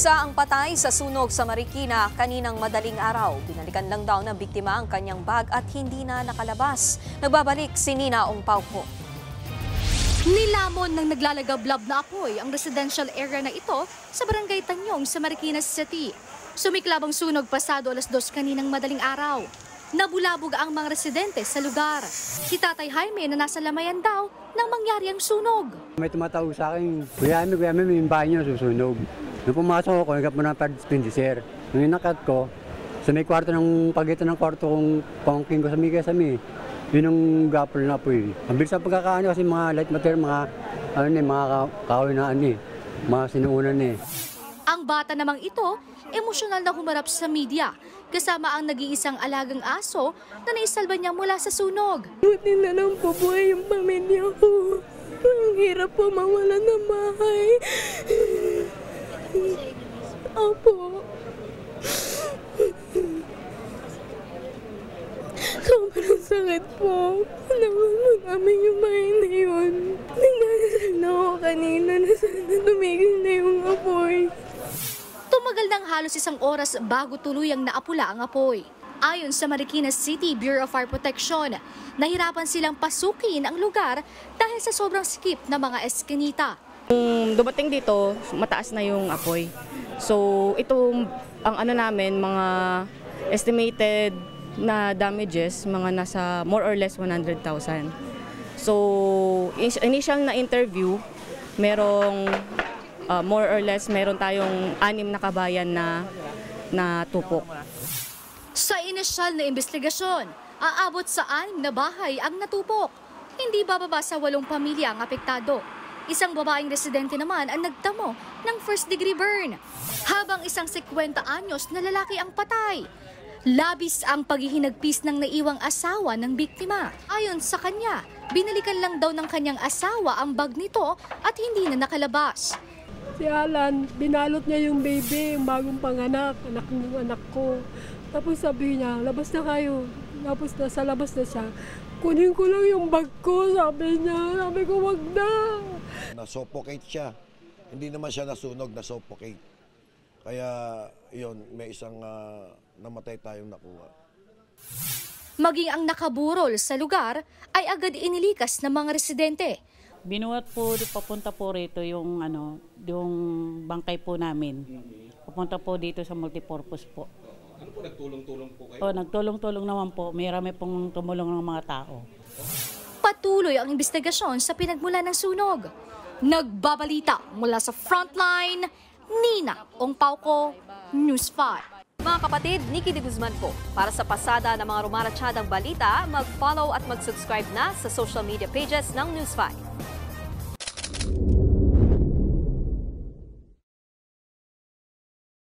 Isa ang patay sa sunog sa Marikina kaninang madaling araw. Binalikan lang daw ng biktima ang kanyang bag at hindi na nakalabas. Nagbabalik si Nina Ongpauco. Nilamon ng naglalagablab na apoy ang residential area na ito sa Barangay Tanyong sa Marikina City. Sumiklab ang sunog pasado 2:00 kaninang madaling araw. Nabulabog ang mga residente sa lugar. Si Tatay Jaime na nasa lamayan daw nang mangyari ang sunog. May tumatawag sa akin, Kuya Ami, may bahay niyo susunog. Nung pumasok ako, nagkap mo ng pag-dispenser. Nung inakat ko, sa may kwarto ng pagitan ng kwarto kong pangking ko sa may kasami, yun ang gapol na po eh. Ang bilis ang pagkakaano kasi mga light material, mga kahoy na mga sinuunan eh. Ang bata namang ito, emosyonal na humarap sa media, kasama ang nag-iisang alagang aso na naisalba niya mula sa sunog. Buti na lang po buhay yung pamilya ko. Ang hirap po mawala ng bahay. Opo. Sobrang sakit po. Naman mo namin yung bahay na yun. Nagdadasal na ako kanina na sana tumigil na yung apoy. Tumagal ng halos 1 oras bago tuluyang naapula ang apoy. Ayon sa Marikina City Bureau of Fire Protection, nahirapan silang pasukin ang lugar dahil sa sobrang sikip na mga eskinita. Dumating dito, mataas na yung apoy. So ito ang namin, mga estimated na damages, mga nasa more or less 100,000. So initial na interview, merong more or less meron tayong 6 na kabayan na tupok. Sa inisyal na investigasyon, aabot sa 6 na bahay ang natupok. Hindi bababa sa 8 pamilya ang apektado. Isang babaeng residente naman ang nagtamo ng first-degree burn, habang isang 50 anyos na lalaki ang patay. Labis ang paghihinagpis ng naiwang asawa ng biktima. Ayon sa kanya, binalikan lang daw ng kanyang asawa ang bag nito at hindi na nakalabas. Si Alan, binalot niya yung baby, yung bagong panganak, anak ng anak ko. Tapos sabi niya, labas na kayo. Tapos nasa labas na siya. Kunin ko lang yung bag ko, sabi niya. Sabi ko, wag na. Na-suffocate siya. Hindi naman siya nasunog, na-suffocate. Kaya, yun, may isang namatay tayong nakuha. Maging ang nakaburol sa lugar ay agad inilikas ng mga residente. Binuhat po, papunta po rito yung bangkay po namin. Papunta po dito sa multipurpose po. Ano po, nagtulong-tulong po kayo? Nagtulong-tulong naman po. Marami pong tumulong ng mga tao. Patuloy ang investigasyon sa pinagmula ng sunog. Nagbabalita mula sa Frontline, Nina Ongpauco, News 5. Mga kapatid, Nikki de Guzman po. Para sa pasada ng mga rumaratsyadang balita, mag-follow at mag-subscribe na sa social media pages ng News 5.